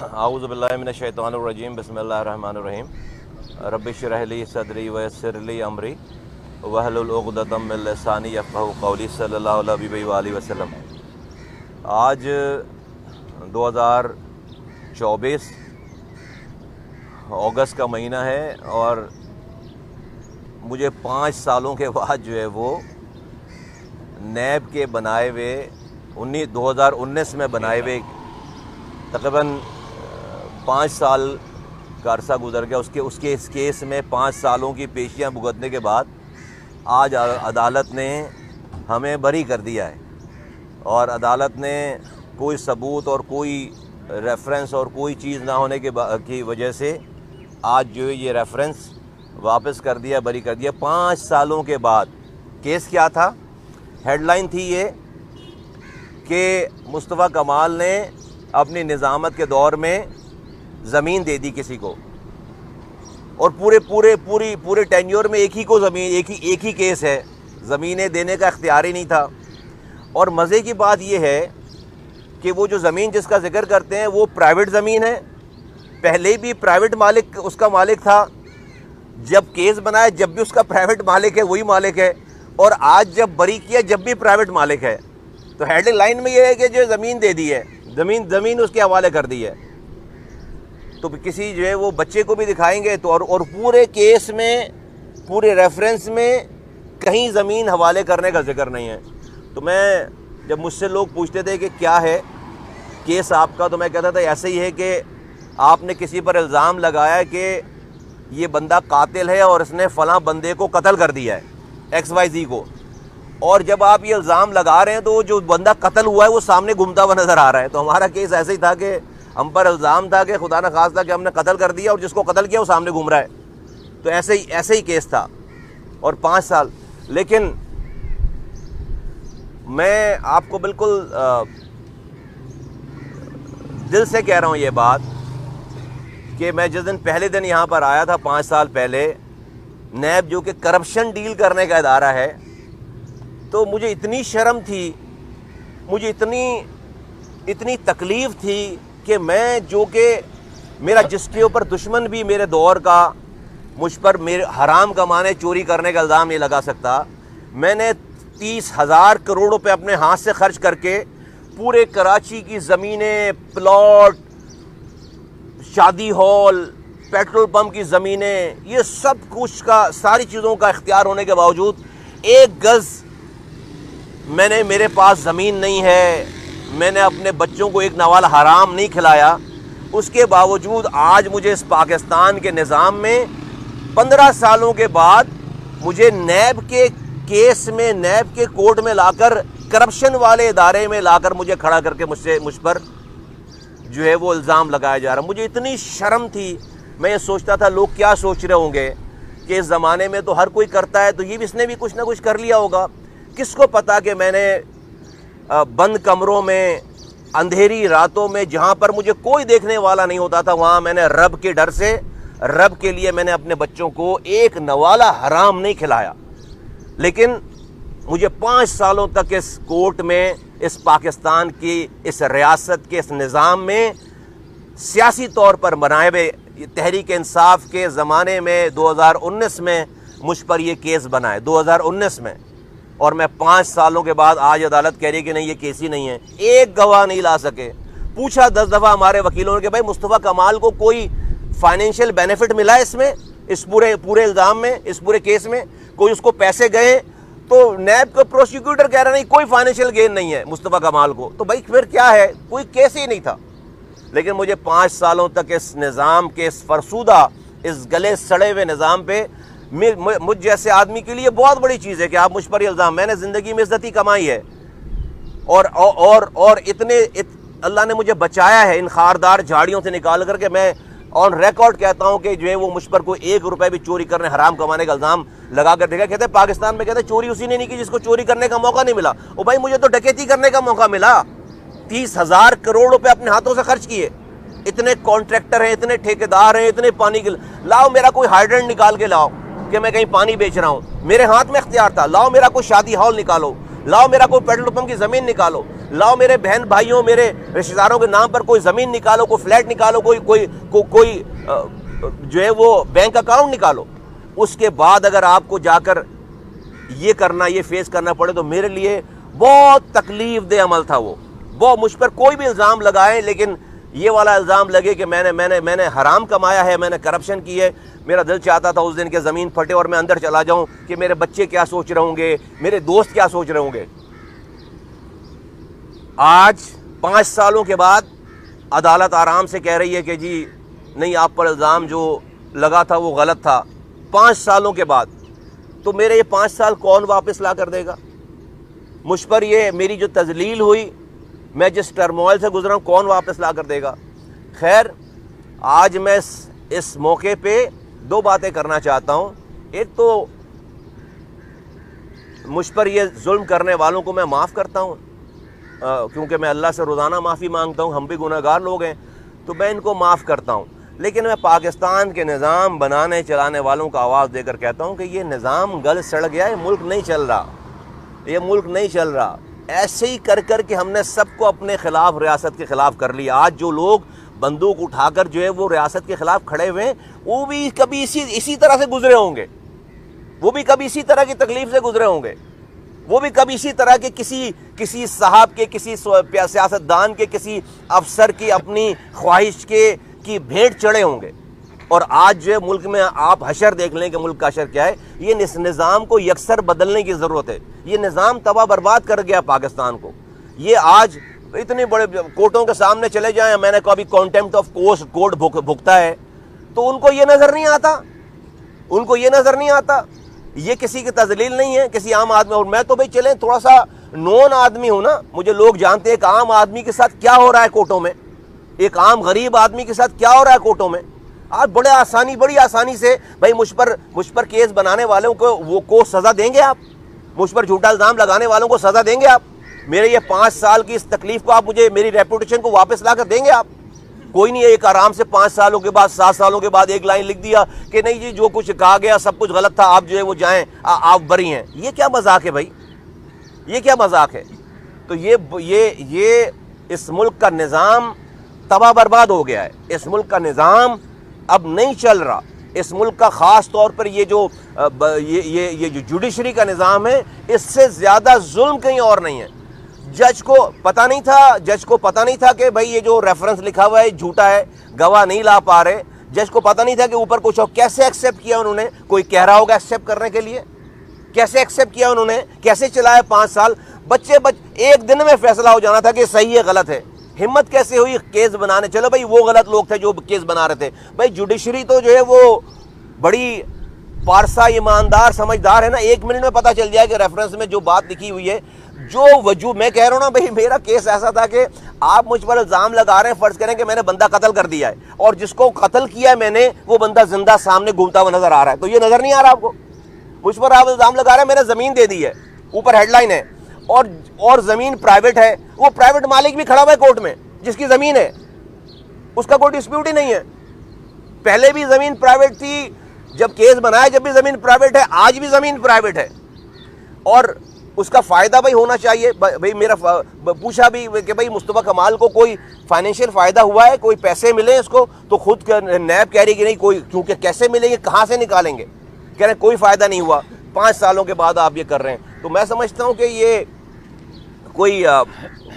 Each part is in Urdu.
اعوذ باللہ من الشیطان الرجیم بسم اللہ الرحمن الرحیم رب اشرح لی صدری ویسر لی امری واحلل عقدۃ من لسانی یفقہوا قولی صلی اللہ علیہ وآلہ وسلم۔ آج 2024 اگست کا مہینہ ہے اور مجھے 5 سالوں کے بعد جو ہے وہ نیب کے بنائے ہوئے 2019 میں بنائے ہوئے تقریباً 5 سال کا عرصہ گزر گیا۔ اس کے اس کیس میں 5 سالوں کی پیشیاں بھگتنے کے بعد آج عدالت نے ہمیں بری کر دیا ہے، اور عدالت نے کوئی ثبوت اور کوئی ریفرنس اور کوئی چیز نہ ہونے کی وجہ سے آج جو یہ ریفرنس واپس کر دیا، بری کر دیا 5 سالوں کے بعد۔ کیس کیا تھا؟ ہیڈ لائن تھی یہ کہ مصطفیٰ کمال نے اپنی نظامت کے دور میں زمین دے دی کسی کو، اور پورے ٹینیور میں ایک ہی کو زمین، ایک ہی کیس ہے، زمینیں دینے کا اختیار ہی نہیں تھا۔ اور مزے کی بات یہ ہے کہ وہ جو زمین جس کا ذکر کرتے ہیں وہ پرائیویٹ زمین ہے، پہلے بھی پرائیویٹ مالک اس کا مالک تھا، جب کیس بنایا جب بھی اس کا پرائیویٹ مالک ہے وہی مالک ہے، اور آج جب بری کیا جب بھی پرائیویٹ مالک ہے۔ تو ہیڈ لائن میں یہ ہے کہ جو زمین دے دی ہے، زمین اس کے حوالے کر دی ہے۔ تو کسی جو ہے وہ بچے کو بھی دکھائیں گے تو اور پورے کیس میں، پورے ریفرنس میں کہیں زمین حوالے کرنے کا ذکر نہیں ہے۔ تو میں جب مجھ سے لوگ پوچھتے تھے کہ کیا ہے کیس آپ کا، تو میں کہتا تھا ایسے ہی ہے کہ آپ نے کسی پر الزام لگایا کہ یہ بندہ قاتل ہے اور اس نے فلاں بندے کو قتل کر دیا ہے، XYZ کو، اور جب آپ یہ الزام لگا رہے ہیں تو جو بندہ قتل ہوا ہے وہ سامنے گھومتا ہوا نظر آ رہا ہے۔ تو ہمارا کیس ایسے ہی تھا کہ ہم پر الزام تھا کہ خدا نہ خواستہ کہ ہم نے قتل کر دیا اور جس کو قتل کیا وہ سامنے گھوم رہا ہے۔ تو ایسے ہی کیس تھا، اور 5 سال۔ لیکن میں آپ کو بالکل دل سے کہہ رہا ہوں یہ بات کہ میں جس دن پہلے دن یہاں پر آیا تھا 5 سال پہلے، نیب جو کہ کرپشن ڈیل کرنے کا ادارہ ہے، تو مجھے اتنی شرم تھی، مجھے اتنی تکلیف تھی کہ میں جو کہ میرا جس کے اوپر دشمن بھی میرے دور کا مجھ پر میرے حرام کمانے چوری کرنے کا الزام نہیں لگا سکتا، میں نے 30,000 کروڑ روپے اپنے ہاتھ سے خرچ کر کے پورے کراچی کی زمینیں، پلاٹ، شادی ہال، پیٹرول پمپ کی زمینیں، یہ سب کچھ کا، ساری چیزوں کا اختیار ہونے کے باوجود 1 گز میرے پاس زمین نہیں ہے، میں نے اپنے بچوں کو 1 نوال حرام نہیں کھلایا، اس کے باوجود آج مجھے اس پاکستان کے نظام میں 15 سالوں کے بعد مجھے نیب کے کیس میں، نیب کے کورٹ میں لا کر، کرپشن والے ادارے میں لا کر مجھے کھڑا کر کے مجھ پر جو ہے وہ الزام لگایا جا رہا۔ مجھے اتنی شرم تھی، میں یہ سوچتا تھا لوگ کیا سوچ رہے ہوں گے کہ اس زمانے میں تو ہر کوئی کرتا ہے، تو یہ بھی اس نے بھی کچھ نہ کچھ کر لیا ہوگا۔ کس کو پتا کہ میں نے بند کمروں میں، اندھیری راتوں میں، جہاں پر مجھے کوئی دیکھنے والا نہیں ہوتا تھا، وہاں میں نے رب کے ڈر سے، رب کے لیے میں نے اپنے بچوں کو 1 نوالا حرام نہیں کھلایا۔ لیکن مجھے 5 سالوں تک اس کورٹ میں، اس پاکستان کی اس ریاست کے اس نظام میں سیاسی طور پر بنائے ہوئے تحریک انصاف کے زمانے میں 2019 میں مجھ پر یہ کیس بنا ہے، 2019 میں، اور میں 5 سالوں کے بعد آج عدالت کہہ رہی کہ نہیں یہ کیس ہی نہیں ہے۔ 1 گواہ نہیں لا سکے۔ پوچھا 10 دفعہ ہمارے وکیلوں نے کہ بھائی مصطفیٰ کمال کو کوئی فائنینشیل بینیفٹ ملا اس میں، اس پورے الزام میں، اس پورے کیس میں کوئی اس کو پیسے گئے؟ تو نیب کا پروسیکیوٹر کہہ رہا نہیں کوئی فائنینشیل گین نہیں ہے مصطفیٰ کمال کو۔ تو بھائی پھر کیا ہے؟ کوئی کیس ہی نہیں تھا۔ لیکن مجھے 5 سالوں تک اس نظام کے، اس فرسودہ، اس گلے سڑے ہوئے نظام پہ، مجھ جیسے آدمی کے لیے بہت بڑی چیز ہے کہ آپ مجھ پر یہ الزام، میں نے زندگی میں عزت ہی کمائی ہے، اور اللہ نے مجھے بچایا ہے ان خاردار جھاڑیوں سے نکال کر کے۔ میں آن ریکارڈ کہتا ہوں کہ جو ہے وہ مجھ پر کوئی 1 روپے بھی چوری کرنے، حرام کمانے کا الزام لگا کر دیکھا۔ کہتے ہیں پاکستان میں کہتے ہیں چوری اسی نے نہیں کی جس کو چوری کرنے کا موقع نہیں ملا۔ او بھائی مجھے تو ڈکیتی کرنے کا موقع ملا، 30,000 کروڑ روپے اپنے ہاتھوں سے خرچ کیے، اتنے کانٹریکٹر ہیں، اتنے ٹھیکیدار ہیں، اتنے پانی کے، لاؤ میرا کوئی ہائیڈرنٹ نکال کے لاؤ کہ میں کہیں پانی بیچ رہا ہوں، میرے ہاتھ میں اختیار تھا، لاؤ میرا کوئی شادی ہال نکالو، لاؤ میرا کوئی پیٹرول پمپ کی زمین نکالو، لاؤ میرے بہن بھائیوں میرے رشتہ داروں کے نام پر کوئی زمین نکالو, کوئی فلیٹ نکالو, کوئی جو ہے وہ بینک اکاؤنٹ نکالو. اس کے بعد اگر آپ کو جا کر یہ کرنا, یہ فیس کرنا پڑے تو میرے لیے بہت تکلیف دہ عمل تھا وہ. بہت مجھ پر کوئی بھی الزام لگائیں لیکن یہ والا الزام لگے کہ میں نے حرام کمایا ہے, میں نے کرپشن کی ہے. میرا دل چاہتا تھا اس دن کے زمین پھٹے اور میں اندر چلا جاؤں کہ میرے بچے کیا سوچ رہے ہوں گے, میرے دوست کیا سوچ رہے ہوں گے. آج 5 سالوں کے بعد عدالت آرام سے کہہ رہی ہے کہ جی نہیں, آپ پر الزام جو لگا تھا وہ غلط تھا. 5 سالوں کے بعد تو میرے یہ 5 سال کون واپس لا کر دے گا؟ مجھ پر یہ میری جو تذلیل ہوئی, میں جس ٹرموائل سے گزرا ہوں, کون واپس لا کر دے گا؟ خیر, آج میں اس موقع پہ 2 باتیں کرنا چاہتا ہوں. ایک تو مجھ پر یہ ظلم کرنے والوں کو میں معاف کرتا ہوں, کیونکہ میں اللہ سے روزانہ معافی مانگتا ہوں, ہم بھی گناہ گار لوگ ہیں, تو میں ان کو معاف کرتا ہوں. لیکن میں پاکستان کے نظام بنانے چلانے والوں کا آواز دے کر کہتا ہوں کہ یہ نظام گل سڑ گیا, یہ ملک نہیں چل رہا, یہ ملک نہیں چل رہا. ایسے ہی کر کے ہم نے سب کو اپنے خلاف, ریاست کے خلاف کر لیا. آج جو لوگ بندوق اٹھا کر جو ہے وہ ریاست کے خلاف کھڑے ہوئے ہیں, وہ بھی کبھی اسی طرح سے گزرے ہوں گے, وہ بھی کبھی اسی طرح کی تکلیف سے گزرے ہوں گے, وہ بھی کبھی اسی طرح کے کسی صاحب کے, کسی سیاستدان کے, کسی افسر کی اپنی خواہش کی بھیٹ چڑھے ہوں گے. اور آج جو ہے ملک میں آپ حشر دیکھ لیں کہ ملک کا حشر کیا ہے. یہ نظام کو یکسر بدلنے کی ضرورت ہے. یہ نظام تباہ برباد کر گیا پاکستان کو. یہ آج اتنے بڑے کورٹوں کے سامنے چلے جائیں, میں نے کبھی کانٹیمپٹ آف کورٹ بھگتا ہے, تو ان کو یہ نظر نہیں آتا, ان کو یہ نظر نہیں آتا. یہ کسی کی تذلیل نہیں ہے, کسی عام آدمی. اور میں تو بھائی چلیں تھوڑا سا نون آدمی ہوں نا, مجھے لوگ جانتے ہیں کہ عام آدمی کے ساتھ کیا ہو رہا ہے کورٹوں میں, ایک عام غریب آدمی کے ساتھ کیا ہو رہا ہے کورٹوں میں. آپ بڑی آسانی سے بھائی مجھ پر کیس بنانے والوں کو سزا دیں گے, آپ مجھ پر جھوٹا الزام لگانے والوں کو سزا دیں گے آپ. میرے یہ 5 سال کی اس تکلیف کو آپ مجھے, میری ریپوٹیشن کو واپس لا کر دیں گے آپ؟ کوئی نہیں. ایک آرام سے 5 سالوں کے بعد 7 سالوں کے بعد ایک لائن لکھ دیا کہ نہیں جی جو کچھ کہا گیا سب کچھ غلط تھا, آپ جو ہے وہ جائیں, آپ بری ہیں. یہ کیا مذاق ہے بھائی, یہ کیا مذاق ہے؟ تو یہ اس ملک کا نظام تباہ برباد ہو گیا ہے. اس ملک کا نظام اب نہیں چل رہا. اس ملک کا خاص طور پر یہ جو جوڈیشری کا نظام ہے, اس سے زیادہ ظلم کہیں اور نہیں ہے. جج کو پتہ نہیں تھا کہ بھائی یہ جو ریفرنس لکھا ہوا ہے جھوٹا ہے, گواہ نہیں لا پا رہے. جج کو پتہ نہیں تھا کہ اوپر کچھ, کیسے ایکسیپٹ کیا انہوں نے؟ کوئی کہہ رہا ہوگا ایکسیپٹ کرنے کے لیے, کیسے ایکسیپٹ کیا انہوں نے, کیسے چلایا 5 سال؟ ایک دن میں فیصلہ ہو جانا تھا کہ صحیح ہے غلط ہے. ہمت کیسے ہوئی کیس بنانے؟ چلو بھائی وہ غلط لوگ تھے جو کیس بنا رہے تھے. بھائی جوڈیشری تو جو ہے وہ بڑی پارسا ایماندار سمجھدار ہے نا, 1 منٹ میں پتہ چل جائے کہ ریفرنس میں جو بات لکھی ہوئی ہے, جو وجوہ میں کہہ رہا ہوں نا بھائی, میرا کیس ایسا تھا کہ آپ مجھ پر الزام لگا رہے ہیں, فرض کریں کہ میں نے بندہ قتل کر دیا ہے, اور جس کو قتل کیا ہے میں نے وہ بندہ زندہ سامنے گھومتا ہوا نظر آ رہا ہے, تو یہ نظر نہیں آ رہا آپ کو؟ مجھ پر آپ الزام لگا رہے ہیں میں نے زمین دے دی ہے, اوپر ہیڈ لائن ہے, اور زمین پرائیویٹ ہے. وہ پرائیویٹ مالک بھی کھڑا ہوا ہے کورٹ میں جس کی زمین ہے, اس کا کوئی ڈسپیوٹ ہی نہیں ہے. پہلے بھی زمین پرائیویٹ تھی, جب کیس بنایا جب بھی زمین پرائیویٹ ہے, آج بھی زمین پرائیویٹ ہے. اور اس کا فائدہ بھائی ہونا چاہیے. بھائی میرا پوچھا بھی کہ بھائی مصطفیٰ کمال کو کوئی فائنینشیل فائدہ ہوا ہے, کوئی پیسے ملے اس کو؟ تو خود نیب کہہ رہی کہ نہیں کوئی, کیونکہ کیسے ملیں گے, کہاں سے نکالیں گے؟ کہہ رہے کوئی فائدہ نہیں ہوا. 5 سالوں کے بعد آپ یہ کر رہے ہیں. تو میں سمجھتا ہوں کہ یہ کوئی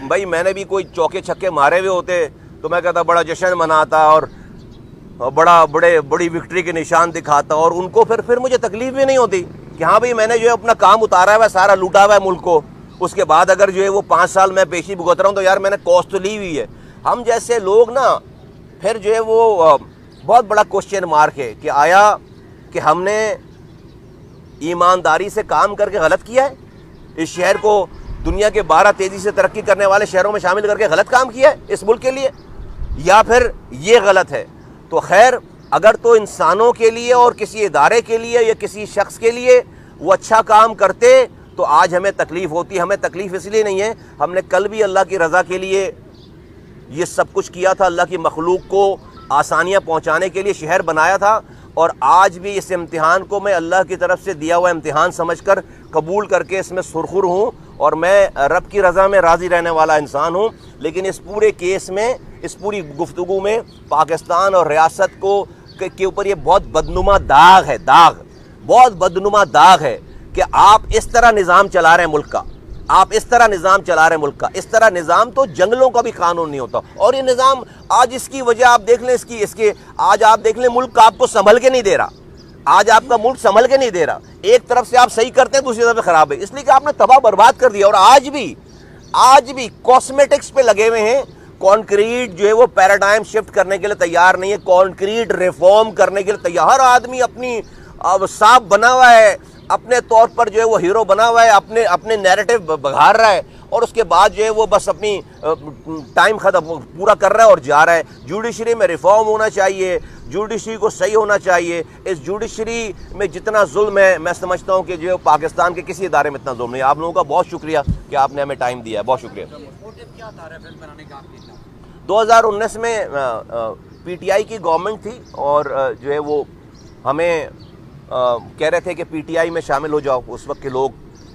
بھائی میں نے بھی کوئی چوکے چھکے مارے ہوئے ہوتے تو میں کہتا بڑا جشن مناتا اور بڑی وکٹری کے نشان دکھاتا, اور ان کو پھر مجھے تکلیف بھی نہیں ہوتی کہ ہاں بھئی میں نے جو ہے اپنا کام اتارا ہوا ہے, سارا لوٹا ہوا ہے ملک کو. اس کے بعد اگر جو ہے وہ 5 سال میں پیشی بھگت رہا ہوں تو یار میں نے کاسٹ تو لی ہوئی ہے. ہم جیسے لوگ نا پھر جو ہے وہ بہت بڑا کوشچن مارک ہے کہ آیا کہ ہم نے ایمانداری سے کام کر کے غلط کیا ہے, اس شہر کو دنیا کے 12 تیزی سے ترقی کرنے والے شہروں میں شامل کر کے غلط کام کیا ہے اس ملک کے لیے, یا پھر یہ غلط ہے. تو خیر اگر تو انسانوں کے لیے اور کسی ادارے کے لیے یا کسی شخص کے لیے وہ اچھا کام کرتے تو آج ہمیں تکلیف ہوتی. ہمیں تکلیف اس لیے نہیں ہے, ہم نے کل بھی اللہ کی رضا کے لیے یہ سب کچھ کیا تھا, اللہ کی مخلوق کو آسانیاں پہنچانے کے لیے شہر بنایا تھا, اور آج بھی اس امتحان کو میں اللہ کی طرف سے دیا ہوا امتحان سمجھ کر قبول کر کے اس میں سرخر ہوں, اور میں رب کی رضا میں راضی رہنے والا انسان ہوں، لیکن اس پورے کیس میں، اس پوری گفتگو میں پاکستان اور ریاست کو کے اوپر یہ بہت بدنما داغ ہے، بہت بدنما داغ ہے کہ آپ اس طرح نظام چلا رہے ہیں ملک کا، اس طرح نظام تو جنگلوں کا بھی قانون نہیں ہوتا۔ اور یہ نظام آج اس کی وجہ آپ دیکھ لیں، آج آپ دیکھ لیں ملک آپ کو سنبھل کے نہیں دے رہا، آج آپ کا ملک سنبھل کے نہیں دے رہا، ایک طرف سے آپ صحیح کرتے ہیں، دوسری طرف سے خراب ہے، اس لیے کہ آپ نے تباہ برباد کر دیا۔ اور آج بھی کاسمیٹکس پہ لگے ہوئے ہیں، کانکریٹ جو ہے وہ پیراڈائم شفٹ کرنے کے لیے تیار نہیں ہے، کانکریٹ ریفارم کرنے کے لیے تیار، ہر آدمی اپنی صاحب بنا ہوا ہے، اپنے طور پر جو ہے وہ ہیرو بنا ہوا ہے، اپنے نیریٹو بگھار رہا ہے، اور اس کے بعد جو ہے وہ بس اپنی ٹائم ختم پورا کر رہا ہے اور جا رہا ہے۔ جوڈیشری میں ریفارم ہونا چاہیے، جوڈیشری کو صحیح ہونا چاہیے۔ اس جوڈیشری میں جتنا ظلم ہے، میں سمجھتا ہوں کہ جو پاکستان کے کسی ادارے میں اتنا ظلم نہیں ہے۔ آپ لوگوں کا بہت شکریہ کہ آپ نے ہمیں ٹائم دیا ہے، بہت شکریہ۔ 2019 میں پی ٹی آئی کی گورنمنٹ تھی، اور جو ہے وہ ہمیں کہہ رہے تھے کہ پی ٹی آئی میں شامل ہو جاؤ، اس وقت کے لوگ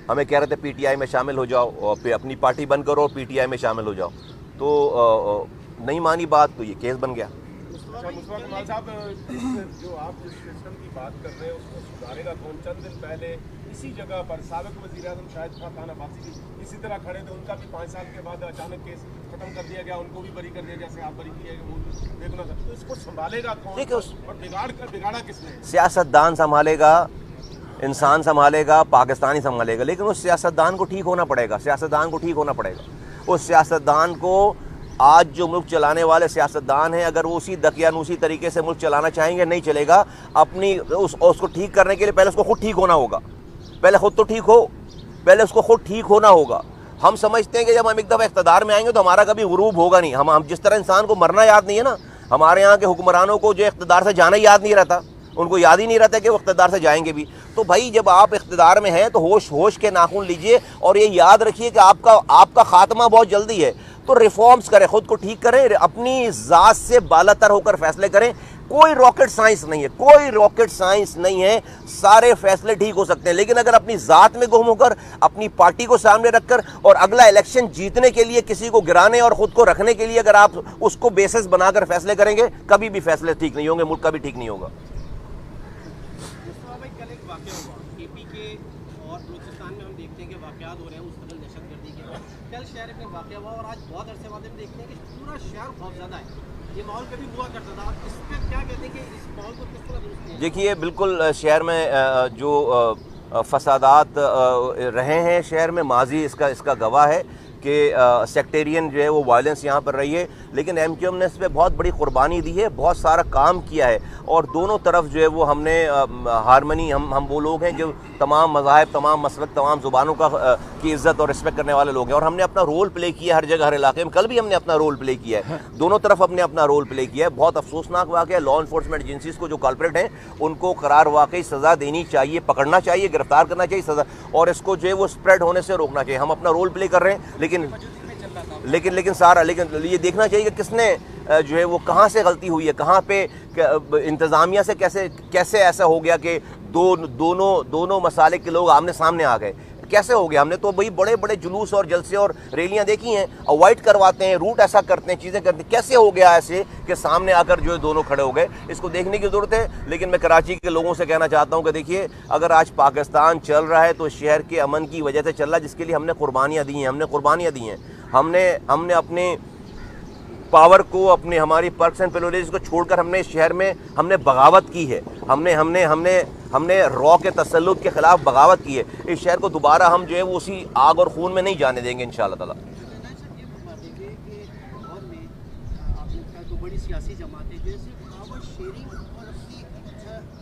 ہمیں کہہ رہے تھے پی ٹی آئی میں شامل ہو جاؤ، اور پھر اپنی پارٹی بند کرو اور پی ٹی آئی میں شامل ہو جاؤ، تو نہیں مانی بات، تو یہ کیس بن گیا۔ مصطفیٰ کمال صاحب، جو آپ جس سسٹم کی بات کر رہے ہیں اس کو سدھارے گا کون؟ چند دن پہلے اسی جگہ پر سابق وزیر اعظم شاہد خاقان عباسی بھی اسی طرح کھڑے تھے، ان کا بھی 5 سال کے بعد اچانک کیس ختم کر دیا گیا، ان کو بھی بری کر دیا جیسے آپ بری کیے گئے، تو اس کو سنبھالے گا کون اور بگاڑا کس نے؟ سیاستدان سنبھالے گا، انسان سنبھالے گا، پاکستانی سنبھالے گا، لیکن اس سیاستدان کو ٹھیک ہونا پڑے گا، اس سیاستدان کو آج جو ملک چلانے والے سیاستدان ہیں، اگر وہ اسی دقیانوسی طریقے سے ملک چلانا چاہیں گے، نہیں چلے گا۔ اس کو ٹھیک کرنے کے لیے پہلے اس کو خود ٹھیک ہونا ہوگا، پہلے اس کو خود ٹھیک ہونا ہوگا۔ ہم سمجھتے ہیں کہ جب ہم ایک دفعہ اقتدار میں آئیں گے تو ہمارا کبھی غروب ہوگا نہیں، ہم جس طرح انسان کو مرنا یاد نہیں ہے نا، ہمارے یہاں کے حکمرانوں کو جو اقتدار سے جانا یاد نہیں رہتا، ان کو یاد ہی نہیں رہتا کہ وہ اقتدار سے جائیں گے بھی۔ تو بھائی جب آپ اقتدار میں ہیں تو ہوش کے ناخن لیجئے، اور یہ یاد رکھیے کہ آپ کا خاتمہ بہت جلدی ہے۔ تو ریفارمز کریں، خود کو ٹھیک کریں، اپنی ذات سے بالاتر ہو کر فیصلے کریں۔ کوئی راکٹ سائنس نہیں ہے، سارے فیصلے ٹھیک ہو سکتے ہیں، لیکن اگر اپنی ذات میں گم ہو کر، اپنی پارٹی کو سامنے رکھ کر، اور اگلا الیکشن جیتنے کے لیے کسی کو گرانے اور خود کو رکھنے کے لیے اگر آپ اس کو بیسس بنا کر فیصلے کریں گے، کبھی بھی فیصلے ٹھیک نہیں ہوں گے، ملک کا بھی ٹھیک نہیں ہوگا۔ کل ایک واقعہ ہوا اے پی کے اور بلوچستان میں، ہم دیکھتے ہیں کہ واقعات ہو رہے ہیں مستقل دہشت گردی کے۔ کل شہر میں واقعہ ہوا، اور آج بہت عرصے بعد ہم دیکھتے ہیں کہ پورا شہر خوفزدہ ہے۔ یہ ماحول کبھی ہوا کرتا تھا، اس پہ کیا کہتے ہیں کہ اس ماحول کو کس طرح درست کیا؟ دیکھیے، بالکل شہر میں جو فسادات رہے ہیں، شہر میں ماضی اس کا گواہ ہے کہ سیکٹیرین جو ہے وہ وائلنس یہاں پر رہی ہے، لیکن ایم کیو ایم نے اس پہ بہت بڑی قربانی دی ہے، بہت سارا کام کیا ہے، اور دونوں طرف جو ہے وہ ہم نے ہارمنی، ہم وہ لوگ ہیں جو تمام مذاہب، تمام مسلک، تمام زبانوں کی عزت اور رسپیکٹ کرنے والے لوگ ہیں، اور ہم نے اپنا رول پلے کیا ہر جگہ، ہر علاقے میں۔ کل بھی ہم نے اپنا رول پلے کیا ہے، دونوں طرف ہم نے اپنا رول پلے کیا ہے۔ بہت افسوسناک واقعہ ہے، لا انفورسمنٹ ایجنسیز کو جو کلپریٹ ہیں ان کو قرار واقعی سزا دینی چاہیے، پکڑنا چاہیے، گرفتار کرنا چاہیے، سزا، اور اس کو جو ہے وہ اسپریڈ ہونے سے روکنا چاہیے۔ ہم اپنا رول پلے کر رہے ہیں، لیکن یہ دیکھنا چاہیے کہ کس نے جو ہے وہ کہاں سے غلطی ہوئی ہے، کہاں پہ انتظامیہ سے کیسے ایسا ہو گیا کہ دونوں مسالک کے لوگ آمنے سامنے آ گئے، کیسے ہو گیا؟ ہم نے تو بھائی بڑے بڑے جلوس اور جلسے اور ریلیاں دیکھی ہیں، اوائڈ کرواتے ہیں، روٹ ایسا کرتے ہیں، چیزیں کرتے ہیں، کیسے ہو گیا ایسے کہ سامنے آ کر جو ہے دونوں کھڑے ہو گئے؟ اس کو دیکھنے کی ضرورت ہے۔ لیکن میں کراچی کے لوگوں سے کہنا چاہتا ہوں کہ دیکھیے، اگر آج پاکستان چل رہا ہے تو شہر کے امن کی وجہ سے چل رہا ہے، جس کے لیے ہم نے قربانیاں دی ہیں، ہم نے اپنے پاور کو، ہماری پرکس اینڈ پریولیجز کو چھوڑ کر ہم نے شہر میں ہم نے بغاوت کی ہے، ہم نے را کے تسلط کے خلاف بغاوت کی ہے۔ اس شہر کو دوبارہ ہم جو ہے وہ اسی آگ اور خون میں نہیں جانے دیں گے انشاءاللہ تعالیٰ۔ بڑی سیاسی جماعتیں جو پاور شیئرنگ اور اپنی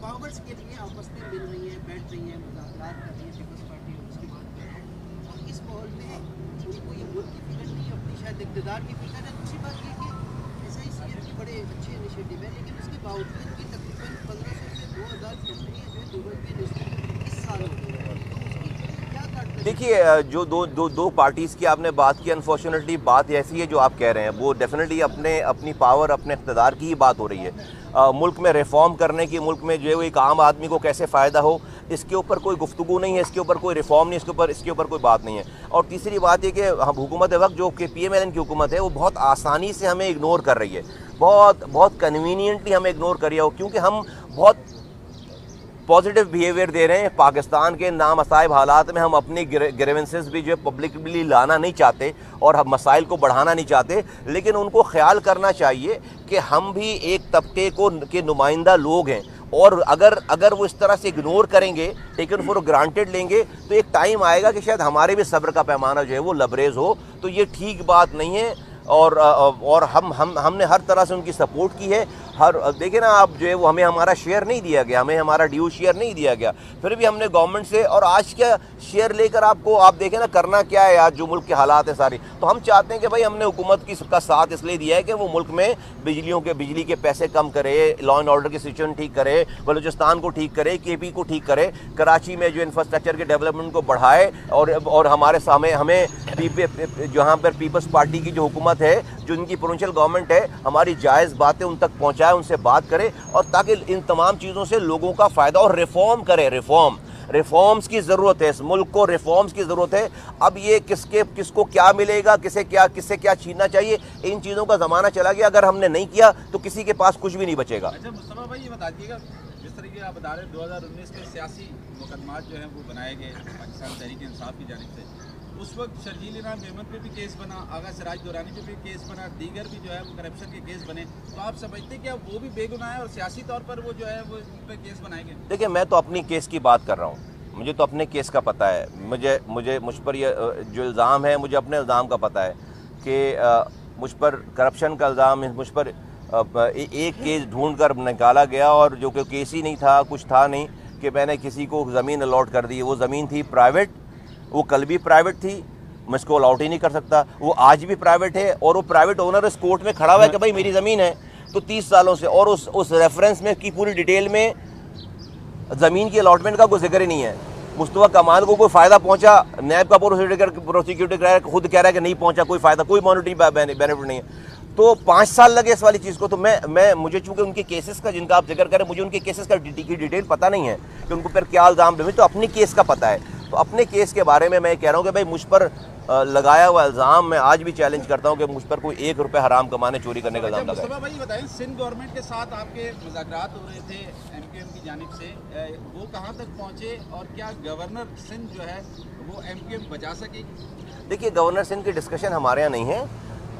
پاورز کے لیے آپس میں مل رہی ہیں، بیٹھ رہی ہیں، مذاکرات کر رہی ہیں، پیپلز پارٹی اور اس کی بات کر رہی ہیں، اور اس ماحول میں ان کو یہ ملک کی فکر نہیں، اپنی شاید اقتدار کی فکر ہے۔ دوسری بات یہ کہ ایسا ہی سی ایم کی بڑے اچھے انیشیٹو ہے، لیکن اس کے باوجود ان کی تقریباً 1500 سے 2000 کمپنیاں جو ہے دبئی میں لسٹ اس سال ہو گئی ہیں، تو اس کی کیا کاٹ؟ دیکھیے، جو دو پارٹیز کی آپ نے بات کی، انفارچونیٹلی بات ایسی ہے جو آپ کہہ رہے ہیں، وہ ڈیفینیٹلی اپنی پاور، اپنے اقتدار کی ہی بات ہو رہی ہے۔ ملک میں ریفارم کرنے کی، ملک میں جو ہے وہ ایک عام آدمی کو کیسے فائدہ ہو، اس کے اوپر کوئی گفتگو نہیں ہے، اس کے اوپر کوئی ریفارم نہیں، اس کے اوپر کوئی بات نہیں ہے۔ اور تیسری بات یہ کہ ہم حکومت وقت جو کہ پی ایم ایل این کی حکومت ہے وہ بہت آسانی سے ہمیں اگنور کر رہی ہے، بہت کنوینئنٹلی ہمیں اگنور کر رہی ہے، کیونکہ ہم بہت پازیٹیو بیہیویئر دے رہے ہیں۔ پاکستان کے نامصائب حالات میں ہم اپنی گریونسز بھی جو ہے پبلکلی لانا نہیں چاہتے اور ہم مسائل کو بڑھانا نہیں چاہتے، لیکن ان کو خیال کرنا چاہیے کہ ہم بھی ایک طبقے کے نمائندہ لوگ ہیں، اور اگر وہ اس طرح سے اگنور کریں گے، ٹیکن فور گرانٹیڈ لیں گے، تو ایک ٹائم آئے گا کہ شاید ہمارے بھی صبر کا پیمانہ جو ہے وہ لبریز ہو۔ تو یہ ٹھیک بات نہیں ہے، اور ہم نے ہر طرح سے ان کی سپورٹ کی ہے۔ دیکھیں نا آپ جو ہے وہ ہمیں ہمارا شیئر نہیں دیا گیا، ہمیں ہمارا ڈیو شیئر نہیں دیا گیا، پھر بھی ہم نے گورنمنٹ سے، اور آج کیا شیئر لے کر آپ دیکھیں نا کرنا کیا ہے آج جو ملک کے حالات ہیں ساری۔ تو ہم چاہتے ہیں کہ بھائی ہم نے حکومت کا ساتھ اس لیے دیا ہے کہ وہ ملک میں بجلی کے پیسے کم کرے، لا اینڈ آرڈر کی سچویشن ٹھیک کرے، بلوچستان کو ٹھیک کرے، کے پی کو ٹھیک کرے، کراچی میں جو انفراسٹرکچر کے ڈیولپمنٹ کو بڑھائے، اور ہمارے سامنے ہمیں جہاں پر پیپلز پارٹی کی جو حکومت ہے، جو ان کی پروونشل گورنمنٹ ہے، ہماری جائز باتیں ان تک پہنچائے، ان سے بات کرے، اور تاکہ ان تمام چیزوں سے لوگوں کا فائدہ، اور ریفارم کرے۔ ریفارمز کی ضرورت ہے، اس ملک کو ریفارمز کی ضرورت ہے۔ اب یہ کس کو کیا ملے گا، کس سے کیا چھیننا چاہیے، ان چیزوں کا زمانہ چلا گیا۔ اگر ہم نے نہیں کیا تو کسی کے پاس کچھ بھی نہیں بچے گا۔ اچھا مصطفیٰ بھائی، یہ بتا دیجیے گا، جس طریقے آپ بتا رہے ہیں 2019 میں سیاسی مقدمات جو ہیں وہ بنائے گئے پاکستان تحریک انصاف کی جانب سے، اس وقت شرجیل انعام احمد پہ بھی کیس بنا، آغا سراج دورانی پہ بھی کیس بنا، دیگر بھی جو ہے وہ کرپشن کے کیس بنے، تو آپ سمجھتے ہیں کہ وہ بھی بے گناہ ہے اور سیاسی طور پر وہ جو ہے وہ ان پہ کیس بنائے گئے؟ دیکھیں، میں تو اپنی کیس کی بات کر رہا ہوں، مجھے تو اپنے کیس کا پتہ ہے، مجھ پر یہ جو الزام ہے، مجھے اپنے الزام کا پتہ ہے کہ مجھ پر کرپشن کا الزام، مجھ پر ایک کیس ڈھونڈ کر نکالا گیا، اور جو کہ کیس ہی نہیں تھا، کچھ تھا نہیں، کہ میں نے کسی کو زمین الاٹ کر دی۔ وہ زمین تھی پرائیویٹ، وہ کل بھی پرائیویٹ تھی، میں اس کو الاٹ ہی نہیں کر سکتا، وہ آج بھی پرائیویٹ ہے، اور وہ پرائیویٹ اونر اس کورٹ میں کھڑا ہوا ہے کہ بھائی میری زمین ہے، تو 30 سالوں سے، اور اس ریفرنس میں کی پوری ڈیٹیل میں زمین کی الاٹمنٹ کا کوئی ذکر ہی نہیں ہے۔ مصطفیٰ کمال کو کوئی فائدہ پہنچا، نیب کا پروسیکیوٹر خود کہہ رہا ہے کہ نہیں پہنچا، کوئی فائدہ، کوئی مانیٹری بینیفٹ نہیں ہے۔ تو 5 سال لگے اس والی چیز کو۔ تو مجھے چونکہ ان کے کیسز کا جن کا آپ ذکر کریں، مجھے ان کے کیسز کا ڈیٹیل پتہ نہیں ہے کہ ان کو پھر کیا الزام لگے، تو اپنی کیس کا پتہ ہے۔ تو اپنے کیس کے بارے میں کہہ رہا ہوں کہ بھائی مجھ پر لگایا ہوا الزام، میں آج بھی چیلنج کرتا ہوں کہ مجھ پر کوئی 1 روپے حرام کمانے، چوری کرنے کا الزام لگا ہے۔ مصطفیٰ بھائی بتائیں، سندھ گورنمنٹ کے ساتھ آپ کے مذاکرات ہو رہے تھے ایم کیو ایم کی جانب سے، وہ کہاں تک پہنچے، اور کیا گورنر سندھ جو ہے وہ ایم کیو ایم بچا سکے؟ دیکھیے، گورنر سندھ کی ڈسکشن ہمارے یہاں نہیں ہے،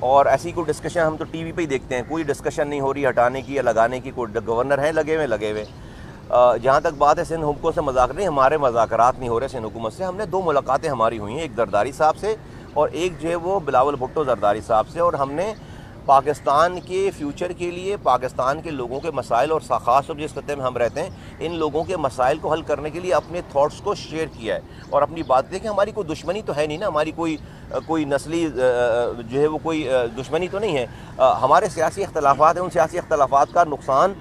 اور ایسی کوئی ڈسکشن ہم تو ٹی وی پہ ہی دیکھتے ہیں، کوئی ڈسکشن نہیں ہو رہی ہٹانے کی یا لگانے کی۔ کوئی گورنر ہیں لگے ہوئے۔ جہاں تک بات ہے سندھ حکومت سے مذاکرات نہیں، ہمارے مذاکرات نہیں ہو رہے سندھ حکومت سے۔ ہم نے 2 ملاقاتیں ہماری ہوئی ہیں، ایک زرداری صاحب سے اور ایک جو ہے وہ بلاول بھٹو زرداری صاحب سے، اور ہم نے پاکستان کے فیوچر کے لیے، پاکستان کے لوگوں کے مسائل، اور خاص طور جس خطے میں ہم رہتے ہیں، ان لوگوں کے مسائل کو حل کرنے کے لیے اپنے تھاٹس کو شیئر کیا ہے، اور اپنی بات دیکھیں، ہماری کوئی دشمنی تو ہے نہیں نا، ہماری کوئی نسلی جو ہے وہ کوئی دشمنی تو نہیں ہے۔ ہمارے سیاسی اختلافات ہیں، ان سیاسی اختلافات کا نقصان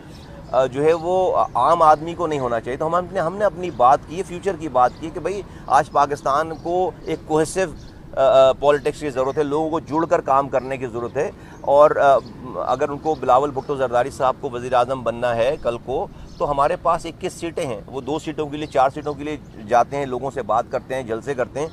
جو ہے وہ عام آدمی کو نہیں ہونا چاہیے۔ تو ہم نے اپنی بات کی، فیوچر کی بات کی کہ بھئی آج پاکستان کو ایک کوہیسو پولیٹکس کی ضرورت ہے، لوگوں کو جڑ کر کام کرنے کی ضرورت ہے، اور اگر ان کو بلاول بھٹو زرداری صاحب کو وزیر اعظم بننا ہے کل کو، تو ہمارے پاس 21 سیٹیں ہیں، وہ 2 سیٹوں کے لیے 4 سیٹوں کے لیے جاتے ہیں، لوگوں سے بات کرتے ہیں، جلسے کرتے ہیں۔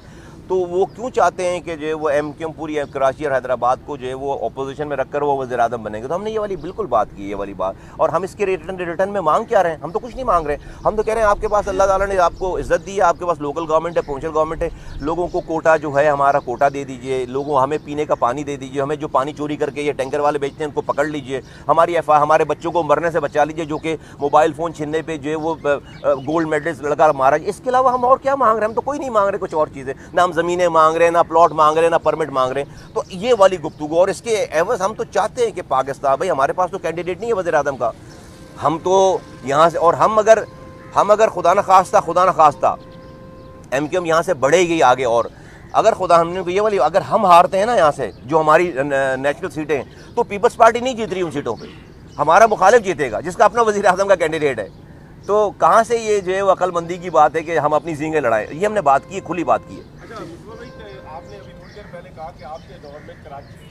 تو وہ کیوں چاہتے ہیں کہ جو ہے وہ ایم کیو ایم پوری کراچی اور حیدرآباد کو جو ہے وہ اپوزیشن میں رکھ کر وہ وزیر اعظم بنیں گے؟ تو ہم نے یہ والی بالکل بات کی، یہ والی بات، اور ہم اس کے ریٹرن میں مانگ کیا رہے ہیں؟ ہم تو کچھ نہیں مانگ رہے، ہم تو کہہ رہے ہیں آپ کے پاس اللہ تعالیٰ نے آپ کو عزت دی ہے، آپ کے پاس لوکل گورنمنٹ ہے، پروونشل گورنمنٹ ہے، لوگوں کو کوٹا جو ہے ہمارا کوٹا دے دیجئے، ہمیں پینے کا پانی دے دیجئے، ہمیں جو پانی چوری کر کے یہ ٹینکر والے بیچتے ہیں ان کو پکڑ لیجئے، ہمارے بچوں کو مرنے سے بچا لیجئے، جو کہ موبائل فون چھیننے پہ جو ہے وہ گولڈ میڈلز لڑکا مارا۔ اس کے علاوہ ہم اور کیا مانگ رہے ہیں؟ ہم تو کوئی نہیں مانگ رہے کچھ اور چیزیں، نہ ہم زمینیں مانگ رہے ہیں، نہ پلاٹ مانگ رہے ہیں، نہ پرمٹ مانگ رہے ہیں۔ تو یہ والی گفتگو، اور اس کے عوض ہم تو چاہتے ہیں کہ پاکستان، بھائی ہمارے پاس تو کینڈیڈیٹ نہیں ہے وزیر اعظم کا، ہم تو یہاں سے، اور ہم اگر خدا نخواستہ ایم کیو ایم یہاں سے بڑھے گی آگے، اور اگر یہ والی اگر ہم ہارتے ہیں نا یہاں سے جو ہماری نیشنل سیٹیں ہیں، تو پیپلز پارٹی نہیں جیت رہی ان سیٹوں پہ، ہمارا مخالف جیتے گا جس کا اپنا وزیر اعظم کا کینڈیڈیٹ ہے۔ تو کہاں سے یہ جو ہے وہ عقل مندی کی بات ہے کہ ہم اپنی زینگیں لڑائیں؟ یہ ہم نے بات کی ہے، کھلی بات کی ہے۔ اچھا مصطفیٰ بھائی، آپ نے ابھی تھوڑی دیر پہلے کہا کہ آپ کے دور میں کراچی